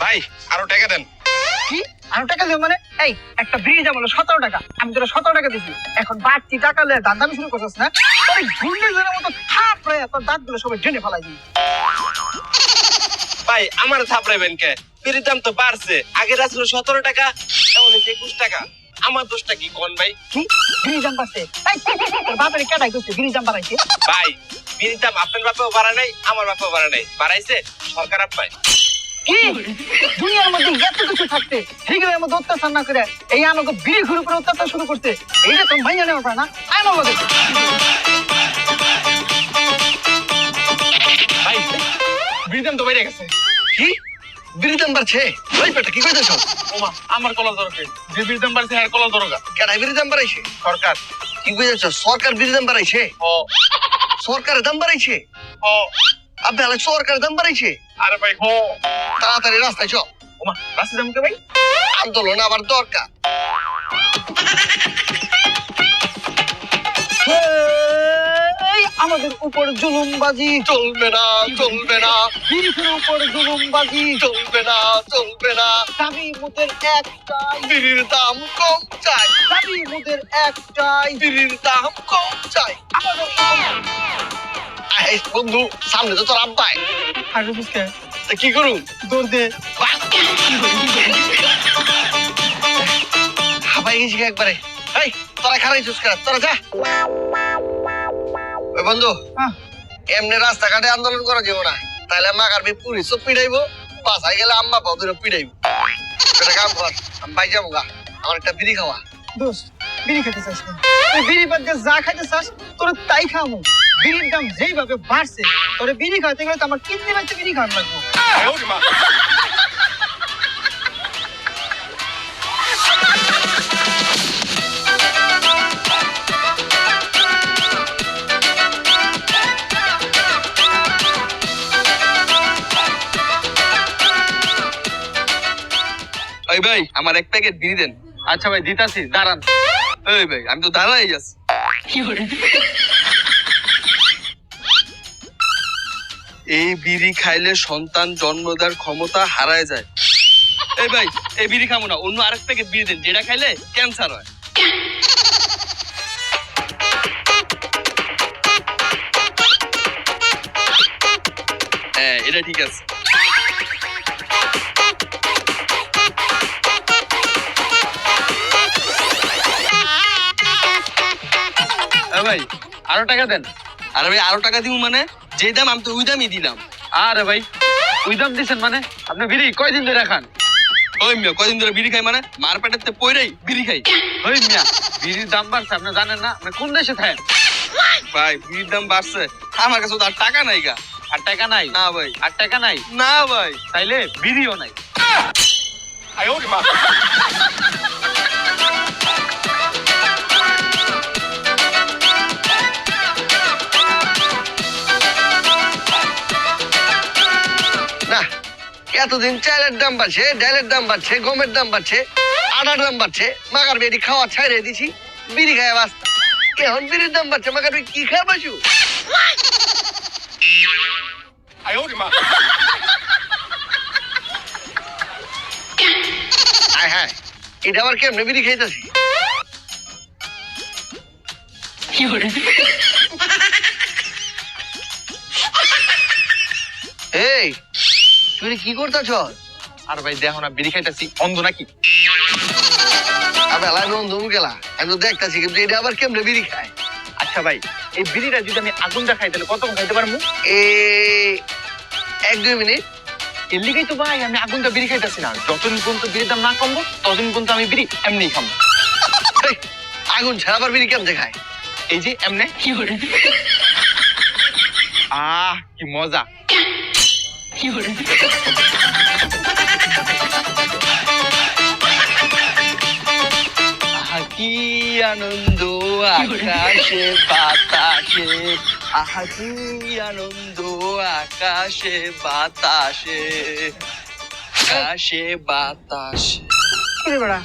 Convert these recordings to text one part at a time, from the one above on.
ভাই আরো টাকা দেন। কি আরো টাকা দেব মানে? এই একটা বিড়ি দাম হলো 17 টাকা, আমি তোরা 17 টাকা দিছি, এখন বাড়তি টাকা লয়ে দাম শুরু করছিস না? তোর ঘুরলে মতো থাপড়ে তোর দাঁতগুলো সবাই জেনে ফেলাই দিই। ভাই আমার থাপড়াইবেন কে? বিড়ির দাম তো বাড়ছে, আগে ছিল 17 টাকা, এখন 21 টাকা। আমার দোষটা কি কোন ভাই? কি বিড়ি দাম বাড়ছে? তোর বাপের কেটাই করছে বিড়ি দাম বাড়াইছে? ভাই বিড়ির দাম আপনার বাপেও বাড়া নাই, আমার বাপেও বাড়া নাই, বাড়াইছে সরকার আপায়। কি দুনিয়ার মধ্যে এত কিছু থাকতে হিগের মধ্যে অত্যাচার না করে এই আমাকে বিড়ি ঘুরে করে অত্যাচার শুরু করতে, এইটা তো ভাইয়া নেওয়া পারে না। আমার মধ্যে ভাই বিড়ির দাম তো বেড়ে গেছে। কি বিড়ির দাম বাড়ছে? ওই বেটা কি কইতেছ? ওমা আমার কলা দরকার, যে বিড়ির দাম বাড়ছে আর কলা দরকার। কেন বিড়ির দাম বাড়াইছে? সরকার। কি কইতেছ? সরকার বিড়ির দাম বাড়াইছে? ও সরকারের দাম বাড়াইছে? ও আপনি আলাদা সরকারের দাম বাড়াইছে? আরে ভাই হো। তাড়াতাড়ি রাস্তায় চল। ওমা রাস্তা দাম কে ভাই? আন্দোলন আবার দরকার। এই আমাদের উপর জুলুমবাজি চলবে না, চলবে না, বিড়ির উপর জুলুমবাজি চলবে না, চলবে না। দাবি মোদের একটাই, বিড়ির দাম কম চাই, দাবি মোদের একটাই, বিড়ির দাম কম চাই। আমাদের এই বন্ধু সামনে তো তোর আব্বাই, হাঁটু বুঝকে তা কি করুন? দৌড় দে। হাবাই গেছি একবারে। এই তোরা খারাই চুস কর, তোরা যা। ওই বন্ধু হ্যাঁ। এমনি রাস্তাঘাটে আন্দোলন করা যাবো না, তাহলে মাকার পুলিশও পিড়াইবো, বাসায় গেলে আম্মা বাবুরও পিড়াইবো। একটা কাম কর, আমি বাই যাবো গা, আমার একটা বিড়ি খাওয়া। দোস্ত বিড়ি খেতে চাস না? তুই বিড়ি বাদ দিয়ে যা খাইতে চাস তোর তাই খামু। বিড়ির দাম যেইভাবে বাড়ছে তোরে বিড়ি খাইতে গেলে তো আমার কিডনি বাচ্চা বিড়ি খাওয়ার লাগবো। ওই ভাই আমার এক প্যাকেট বিড়ি দেন। আচ্ছা ভাই দিতাছি, দাঁড়ান। ওই ভাই আমি তো দাঁড়াই আছি। এই বিড়ি খাইলে সন্তান জন্ম দেওয়ার ক্ষমতা হারায় যায়। এই ভাই এই বিড়ি খাবো না, অন্য আরেক প্যাকেট বিড়ি দেন, যেটা খাইলে ক্যান্সার হয়। হ্যাঁ এটা ঠিক আছে। ভাই আরো টাকা দেন। আরে ভাই আরো টাকা দিব মানে? যে দাম আমি তো ওই দামই দিলাম। আরে ভাই ওই দাম দিচ্ছেন মানে? আপনি বিড়ি কয়দিন ধরে খান? ওই মিয়া কয়দিন ধরে বিড়ি খাই মানে? মার পেটেতে পইরাই বিড়ি খাই। ওই মিয়া বিড়ির দাম বাড়ছে, আপনি জানেন না? আপনি কোন দেশে থাকেন? ভাই বিড়ির দাম বাড়ছে, আমার কাছে তো আর টাকা নাই গা। আর টাকা নাই? না ভাই। আর টাকা নাই? না ভাই। তাইলে বিড়িও নাই। না এতদিন চালের দাম বাড়ছে, ডালের দাম বাড়ছে, গমের দাম বাড়ছে, আটার দাম বাড়ছে, মাকার বেটি খাওয়া ছাইড়ে দিছি, বিড়ি খায় বাস্তা। এখন বিড়ির দাম বাড়ছে, মাকার বেটি কি খায় বাসু? হায় হায়, এটা আবার কেমনে বিড়ি খাইতেছি? এই তুই কি করতেছ? আর ভাই দেখো না বিড়ি খাইতেছি, অন্ধ নাকি? আবে লাই বন্ধু গেলা, আমি তো দেখতেছি কিন্তু এটা আবার কেমনে বিড়ি খায়? আচ্ছা ভাই এই বিড়িটা যদি আমি আগুনটা খাই তাহলে কতক্ষণ খাইতে পারবো? এক দুই মিনিট। এর লিগেই তো ভাই আমি আগুনটা বিড়ি খাইতেছি না, যতদিন পর্যন্ত বিড়ির দাম না কমবো ততদিন পর্যন্ত আমি বিড়ি এমনি খাবো। এই, আগুন ছাড়া আবার বিড়ি কেমনে খায়? এই যে এমনে। কি মজা। কি আনন্দ আকাশে বাতাসে, আহা কি আনন্দ আকাশে বাতাসে, আকাশে বাতাসে। কি রে বেড়া,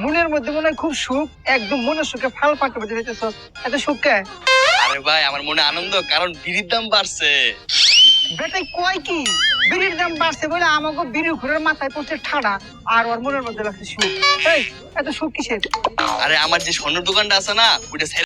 মনের মধ্যে মনে হয় খুব সুখ, একদম মনের সুখে ফাল পাকে বেঁধে দিতেছ, এত সুখ কে? আরে ভাই আমার মনে আনন্দ, কারণ বিড়ির দাম বাড়ছে। বেটাই কয় কি বিড়ির দাম বাড়ছে বলে আমাকে বিড়ি ঘুরের মাথায় পড়ছে ঠাডা আর ওর মনের মধ্যে লাগছে সুখ। এই এত সুখ কিসের? আরে আমার যে স্বর্ণের দোকানটা আছে না ওইটা